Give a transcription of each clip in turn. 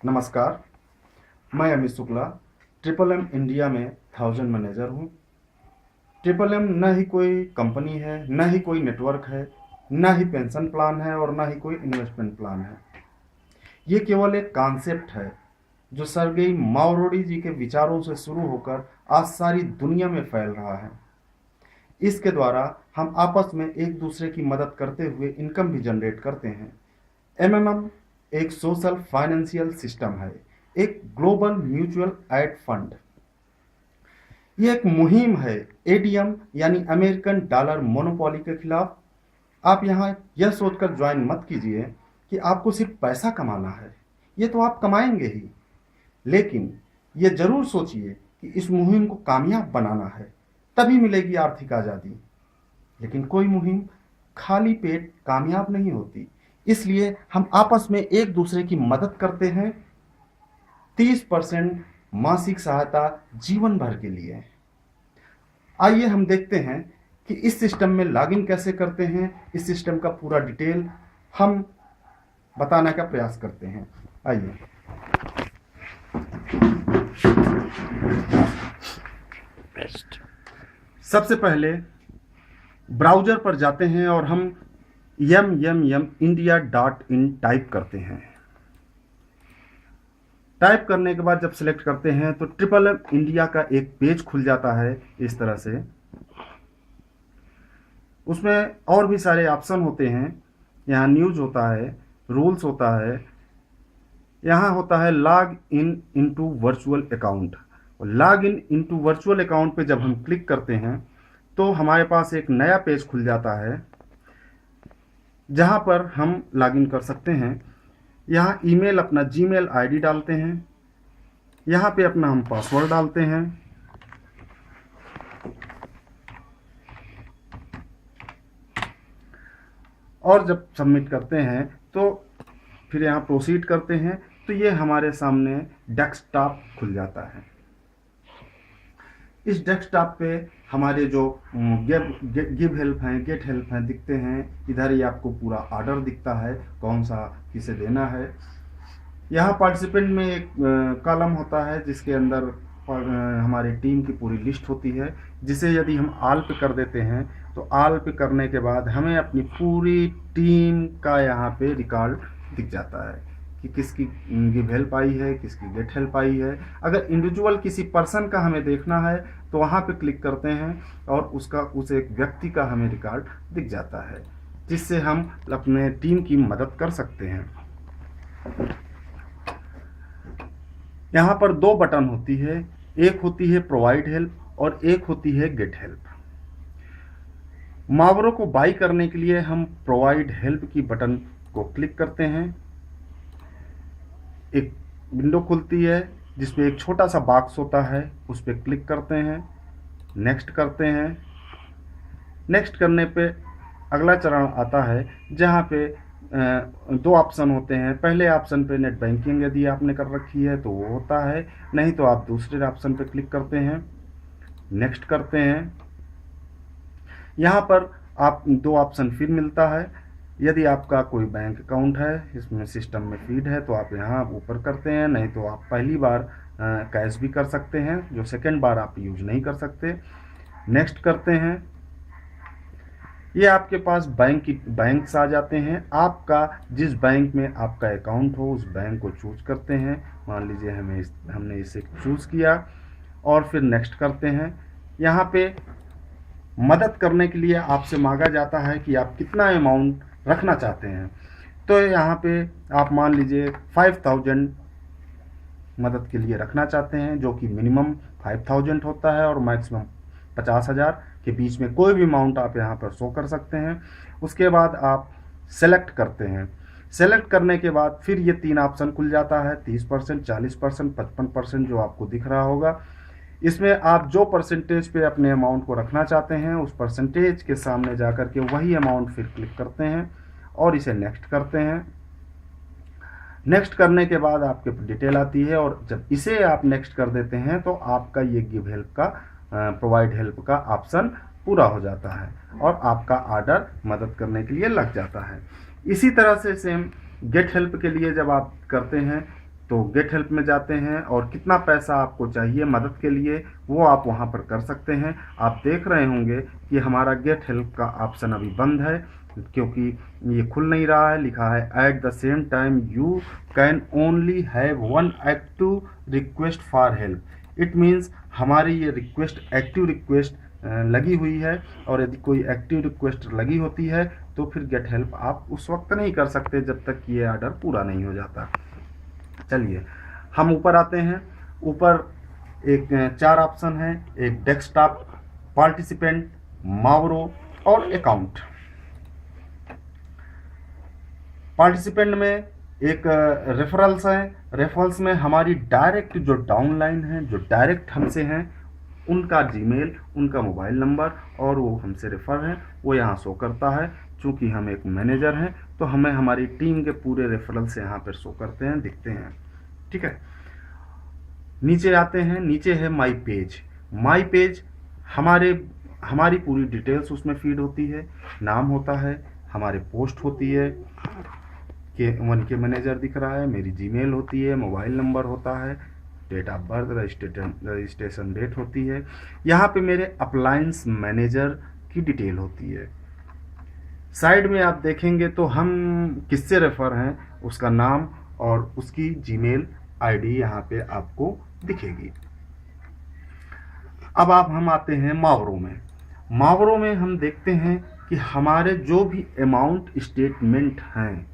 नमस्कार, मैं Amit Shukla triple M India में 1000 मैनेजर हूँ। ट्रिपल एम न ही कोई कंपनी है, न ही कोई नेटवर्क है, न ही पेंशन प्लान है और न ही कोई इन्वेस्टमेंट प्लान है। ये केवल एक कॉन्सेप्ट है जो सर्गेई मावरोडी जी के विचारों से शुरू होकर आज सारी दुनिया में फैल रहा है। इसके द्वारा हम आपस में एक दूसरे की मदद करते हुए इनकम भी जनरेट करते हैं। एमएमएम एक सोशल फाइनेंशियल सिस्टम है, एक ग्लोबल म्यूचुअल एड फंड। ये एक मुहिम है एडीएम यानी अमेरिकन डॉलर मोनोपोली के खिलाफ। आप यहाँ यह सोचकर ज्वाइन मत कीजिए कि आपको सिर्फ पैसा कमाना है, ये तो आप कमाएंगे ही, लेकिन ये जरूर सोचिए कि इस मुहिम को कामयाब बनाना है, तभी मिलेगी आर्थिक आज़ादी। लेकिन कोई मुहिम खाली पेट कामयाब नहीं होती, इसलिए हम आपस में एक दूसरे की मदद करते हैं। 30% मासिक सहायता जीवन भर के लिए। आइए हम देखते हैं कि इस सिस्टम में लॉगिन कैसे करते हैं। इस सिस्टम का पूरा डिटेल हम बताने का प्रयास करते हैं। आइए। सबसे पहले ब्राउज़र पर जाते हैं और हम mmmIndia.in टाइप करते हैं। टाइप करने के बाद जब सिलेक्ट करते हैं तो ट्रिपल एम इंडिया का एक पेज खुल जाता है इस तरह से। उसमें और भी सारे ऑप्शन होते हैं। यहाँ न्यूज़ होता है, रूल्स होता है, यहाँ होता है log in into virtual account. Log in into virtual account पे जब हम क्लिक करते हैं तो हमारे पास एक नया पेज खुल जाता है जहाँ पर हम लॉगिन कर सकते हैं। यहाँ ईमेल अपना जीमेल आईडी डालते हैं, यहाँ पे अपना हम पासवर्ड डालते हैं, और जब सबमिट करते हैं तो फिर यहाँ प्रोसीड करते हैं तो ये हमारे सामने डेस्कटॉप खुल जाता है। इस डेस्कटॉप पे हमारे जो गिव हेल्प हैं, गेट हेल्प हैं दिखते हैं। इधर ही आपको पूरा ऑर्डर दिखता है, कौन सा किसे देना है। यहाँ पार्टिसिपेंट में एक कॉलम होता है जिसके अंदर हमारी टीम की पूरी लिस्ट होती है, जिसे यदि हम ऑल पे कर देते हैं तो ऑल पे करने के बाद हमें अपनी पूरी टीम का यहाँ पे रिकॉर्ड दिख जाता है कि किसकी गिव हेल्प आई है, किसकी गेट हेल्प आई है। अगर इंडिविजुअल किसी पर्सन का हमें देखना है तो वहाँ पे क्लिक करते हैं और उस एक व्यक्ति का हमें रिकॉर्ड दिख जाता है, जिससे हम अपने टीम की मदद कर सकते हैं। यहाँ पर दो बटन होती है, एक होती है प्रोवाइड हेल्प और एक होती है गेट हेल्प। मुहावरों को बाई करने के लिए हम प्रोवाइड हेल्प की बटन को क्लिक करते हैं। एक विंडो खुलती है जिसमें एक छोटा सा बॉक्स होता है, उस पर क्लिक करते हैं, नेक्स्ट करते हैं। नेक्स्ट करने पे अगला चरण आता है जहाँ पे दो ऑप्शन होते हैं। पहले ऑप्शन पे नेट बैंकिंग यदि आपने कर रखी है तो वो होता है, नहीं तो आप दूसरे ऑप्शन पे क्लिक करते हैं, नेक्स्ट करते हैं। यहाँ पर आप दो ऑप्शन फिर मिलता है। यदि आपका कोई बैंक अकाउंट है इसमें सिस्टम में फीड है तो आप यहाँ ऊपर करते हैं, नहीं तो आप पहली बार कैश भी कर सकते हैं, जो सेकेंड बार आप यूज नहीं कर सकते। नेक्स्ट करते हैं। ये आपके पास बैंक्स आ जाते हैं। आपका जिस बैंक में आपका अकाउंट हो उस बैंक को चूज करते हैं। मान लीजिए हमने इसे चूज किया और फिर नेक्स्ट करते हैं। यहाँ पे मदद करने के लिए आपसे मांगा जाता है कि आप कितना अमाउंट रखना चाहते हैं। तो यहाँ पे आप मान लीजिए 5000 मदद के लिए रखना चाहते हैं, जो कि मिनिमम 5000 होता है और मैक्सिमम 50,000 के बीच में कोई भी अमाउंट आप यहाँ पर शो कर सकते हैं। उसके बाद आप सेलेक्ट करते हैं। सेलेक्ट करने के बाद फिर ये तीन ऑप्शन खुल जाता है, 30%, 40%, 55% जो आपको दिख रहा होगा। इसमें आप जो परसेंटेज पे अपने अमाउंट को रखना चाहते हैं उस परसेंटेज के सामने जाकर के वही अमाउंट फिर क्लिक करते हैं और इसे नेक्स्ट करते हैं। नेक्स्ट करने के बाद आपके डिटेल आती है और जब इसे आप नेक्स्ट कर देते हैं तो आपका ये गिव हेल्प का प्रोवाइड हेल्प का ऑप्शन पूरा हो जाता है और आपका ऑर्डर मदद करने के लिए लग जाता है। इसी तरह से सेम गेट हेल्प के लिए जब आप करते हैं तो गेट हेल्प में जाते हैं और कितना पैसा आपको चाहिए मदद के लिए वो आप वहाँ पर कर सकते हैं। आप देख रहे होंगे कि हमारा गेट हेल्प का ऑप्शन अभी बंद है क्योंकि ये खुल नहीं रहा है। लिखा है at the same time you can only have one active request for help. It means हमारी ये रिक्वेस्ट एक्टिव रिक्वेस्ट लगी हुई है और यदि कोई एक्टिव रिक्वेस्ट लगी होती है तो फिर गेट हेल्प आप उस वक्त नहीं कर सकते जब तक कि ये ऑर्डर पूरा नहीं हो जाता। चलिए हम ऊपर आते हैं। ऊपर एक 4 ऑप्शन है, एक डेस्कटॉप, पार्टिसिपेंट, मावरो और अकाउंट। पार्टिसिपेंट में एक रेफरल्स है। रेफरल्स में हमारी डायरेक्ट जो डाउनलाइन है, जो डायरेक्ट हमसे हैं, उनका जीमेल, उनका मोबाइल नंबर और वो हमसे रेफर है वो यहाँ शो करता है। चूँकि हम एक मैनेजर हैं तो हमें हमारी टीम के पूरे रेफरल्स यहाँ पर शो करते हैं, दिखते हैं। ठीक है, नीचे आते हैं। नीचे है माई पेज। माई पेज हमारी पूरी डिटेल्स उसमें फीड होती है। नाम होता है, हमारे पोस्ट होती है कि वन के मैनेजर दिख रहा है, मेरी जीमेल होती है, मोबाइल नंबर होता है, date of birth, registration date होती है। यहाँ पे मेरे अप्लायंस मैनेजर की डिटेल होती है। साइड में आप देखेंगे तो हम किससे रेफर हैं उसका नाम और उसकी जीमेल आईडी यहाँ पे आपको दिखेगी। अब हम आते हैं मावरो में। मावरो में हम देखते हैं कि हमारे जो भी अमाउंट स्टेटमेंट हैं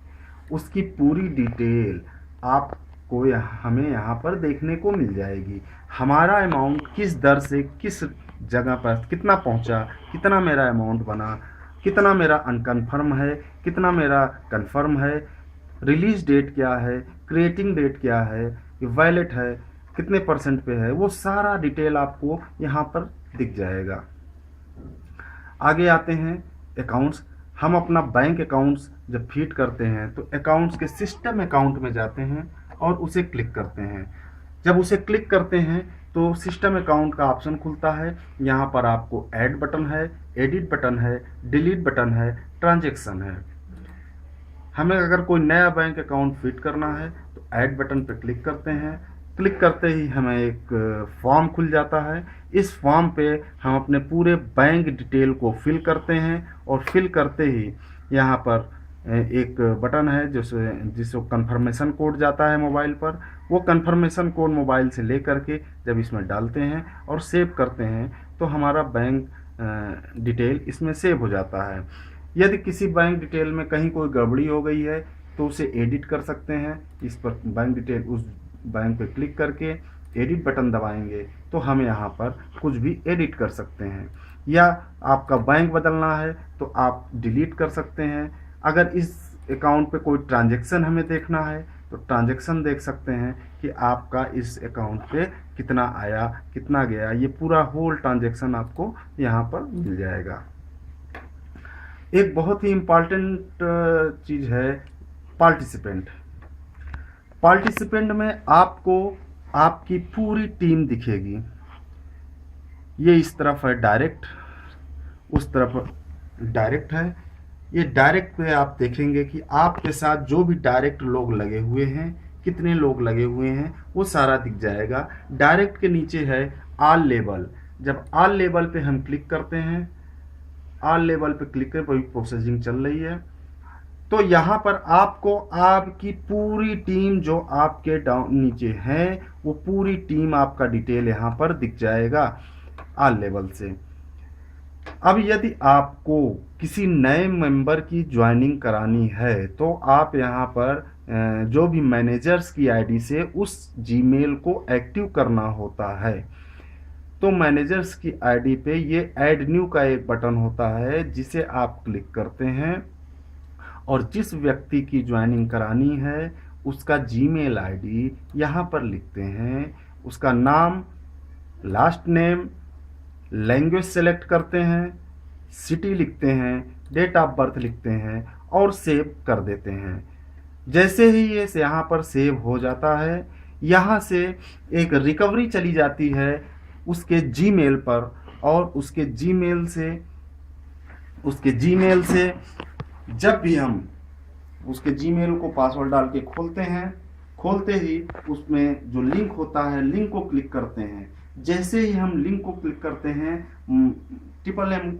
उसकी पूरी डिटेल आपको हमें यहाँ पर देखने को मिल जाएगी। हमारा अमाउंट किस दर से किस जगह पर कितना पहुँचा, कितना मेरा अमाउंट बना, कितना मेरा अनकन्फर्म है, कितना मेरा कन्फर्म है, रिलीज डेट क्या है, क्रिएटिंग डेट क्या है, वैलेट है, कितने % पे है, वो सारा डिटेल आपको यहाँ पर दिख जाएगा। आगे आते हैं अकाउंट्स। हम अपना बैंक अकाउंट्स जब फीड करते हैं तो अकाउंट्स के सिस्टम अकाउंट में जाते हैं और उसे क्लिक करते हैं। जब उसे क्लिक करते हैं तो सिस्टम अकाउंट का ऑप्शन खुलता है। यहाँ पर आपको ऐड बटन है, एडिट बटन है, डिलीट बटन है, ट्रांजैक्शन है। हमें अगर कोई नया बैंक अकाउंट फिट करना है तो ऐड बटन पर क्लिक करते हैं। क्लिक करते ही हमें एक फॉर्म खुल जाता है। इस फॉर्म पे हम अपने पूरे बैंक डिटेल को फिल करते हैं और फिल करते ही यहाँ पर एक बटन है जिसको कंफर्मेशन कोड जाता है मोबाइल पर। वो कंफर्मेशन कोड मोबाइल से ले करके जब इसमें डालते हैं और सेव करते हैं तो हमारा बैंक डिटेल इसमें सेव हो जाता है। यदि किसी बैंक डिटेल में कहीं कोई गड़बड़ी हो गई है तो उसे एडिट कर सकते हैं। इस पर बैंक डिटेल उस बैंक पे क्लिक करके एडिट बटन दबाएंगे तो हम यहाँ पर कुछ भी एडिट कर सकते हैं। या आपका बैंक बदलना है तो आप डिलीट कर सकते हैं। अगर इस अकाउंट पे कोई ट्रांजैक्शन हमें देखना है तो ट्रांजैक्शन देख सकते हैं कि आपका इस अकाउंट पे कितना आया, कितना गया, ये पूरा होल ट्रांजैक्शन आपको यहाँ पर मिल जाएगा। एक बहुत ही इम्पॉर्टेंट चीज़ है पार्टिसिपेंट। पार्टिसिपेंट में आपको आपकी पूरी टीम दिखेगी। ये इस तरफ है डायरेक्ट, उस तरफ डायरेक्ट है। ये डायरेक्ट पे आप देखेंगे कि आपके साथ जो भी डायरेक्ट लोग लगे हुए हैं, कितने लोग लगे हुए हैं, वो सारा दिख जाएगा। डायरेक्ट के नीचे है ऑल लेबल। जब ऑल लेबल पे हम क्लिक करते हैं, ऑल लेबल पे क्लिक कर वही प्रोसेसिंग चल रही है तो यहाँ पर आपको आपकी पूरी टीम जो आपके नीचे है वो पूरी टीम आपका डिटेल यहाँ पर दिख जाएगा ऑल लेवल से। अब यदि आपको किसी नए मेंबर की ज्वाइनिंग करानी है तो आप यहाँ पर जो भी मैनेजर्स की आईडी से उस जीमेल को एक्टिव करना होता है तो मैनेजर्स की आईडी पे ये ऐड न्यू का एक बटन होता है जिसे आप क्लिक करते हैं और जिस व्यक्ति की ज्वाइनिंग करानी है उसका जीमेल आईडी यहाँ पर लिखते हैं, उसका नाम, लास्ट नेम, लैंग्वेज सेलेक्ट करते हैं, सिटी लिखते हैं, डेट ऑफ बर्थ लिखते हैं और सेव कर देते हैं। जैसे ही ये यहाँ पर सेव हो जाता है यहाँ से एक रिकवरी चली जाती है उसके जीमेल पर और उसके जीमेल से जब भी हम उसके जीमेल को पासवर्ड डाल के खोलते हैं खोलते ही उसमें जो लिंक होता है, लिंक को क्लिक करते हैं। जैसे ही हम लिंक को क्लिक करते हैं, MMM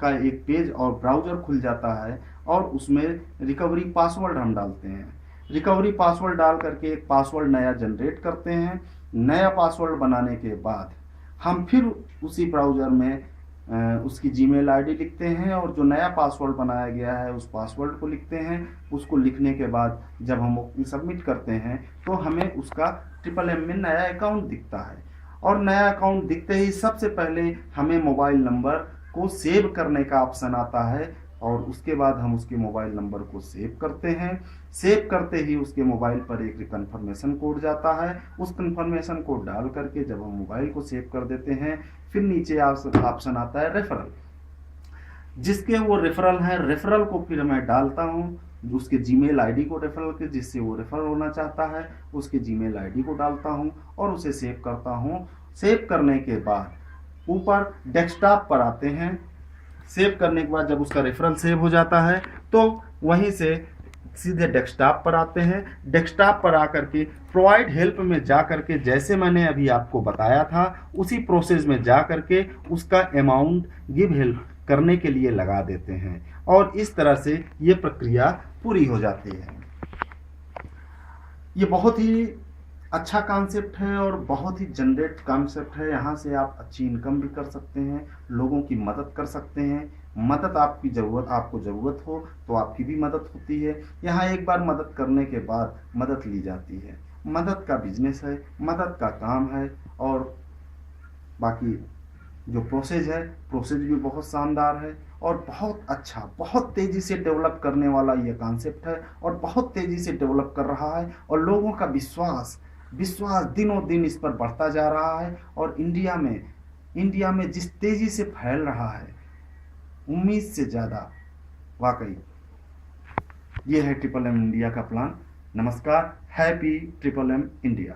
का एक पेज और ब्राउज़र खुल जाता है और उसमें रिकवरी पासवर्ड हम डालते हैं। रिकवरी पासवर्ड डाल करके एक पासवर्ड नया जनरेट करते हैं। नया पासवर्ड बनाने के बाद हम फिर उसी ब्राउज़र में उसकी जीमेल आईडी लिखते हैं और जो नया पासवर्ड बनाया गया है उस पासवर्ड को लिखते हैं। उसको लिखने के बाद जब हम सबमिट करते हैं तो हमें उसका MMM में नया अकाउंट दिखता है। और नया अकाउंट दिखते ही सबसे पहले हमें मोबाइल नंबर को सेव करने का ऑप्शन आता है और उसके बाद हम उसके मोबाइल नंबर को सेव करते हैं। सेव करते ही उसके मोबाइल पर एक कन्फर्मेशन कोड जाता है। उस कन्फर्मेशन कोड डाल करके जब हम मोबाइल को सेव कर देते हैं, फिर नीचे ऑप्शन आता है रेफरल। जिसके वो रेफरल है, रेफरल को फिर मैं डालता हूँ, उसके जीमेल आईडी को रेफरल के जिससे वो रेफर होना चाहता है उसके जीमेल आईडी को डालता हूँ और उसे सेव करता हूँ। सेव करने के बाद ऊपर डेस्कटॉप पर आते हैं। सेव करने के बाद जब उसका रेफरल सेव हो जाता है तो वहीं से सीधे डेस्कटॉप पर आते हैं। डेस्कटॉप पर आकर के प्रोवाइड हेल्प में जा करके जैसे मैंने अभी आपको बताया था उसी प्रोसेस में जा करके उसका अमाउंट गिव हेल्प करने के लिए लगा देते हैं और इस तरह से ये प्रक्रिया पूरी हो जाती है। ये बहुत ही अच्छा कॉन्सेप्ट है और बहुत ही जनरेट कॉन्सेप्ट है। यहाँ से आप अच्छी इनकम भी कर सकते हैं, लोगों की मदद कर सकते हैं। मदद आपको ज़रूरत हो तो आपकी भी मदद होती है। यहाँ एक बार मदद करने के बाद मदद ली जाती है। मदद का बिजनेस है, मदद का काम है और बाकी जो प्रोसेस भी बहुत शानदार है और बहुत अच्छा, बहुत तेज़ी से डेवलप करने वाला ये कॉन्सेप्ट है और बहुत तेज़ी से डेवलप कर रहा है और लोगों का विश्वास दिनों दिन इस पर बढ़ता जा रहा है। और इंडिया में जिस तेज़ी से फैल रहा है, उम्मीद से ज़्यादा, वाकई ये है MMM इंडिया का प्लान। नमस्कार, हैप्पी MMM इंडिया।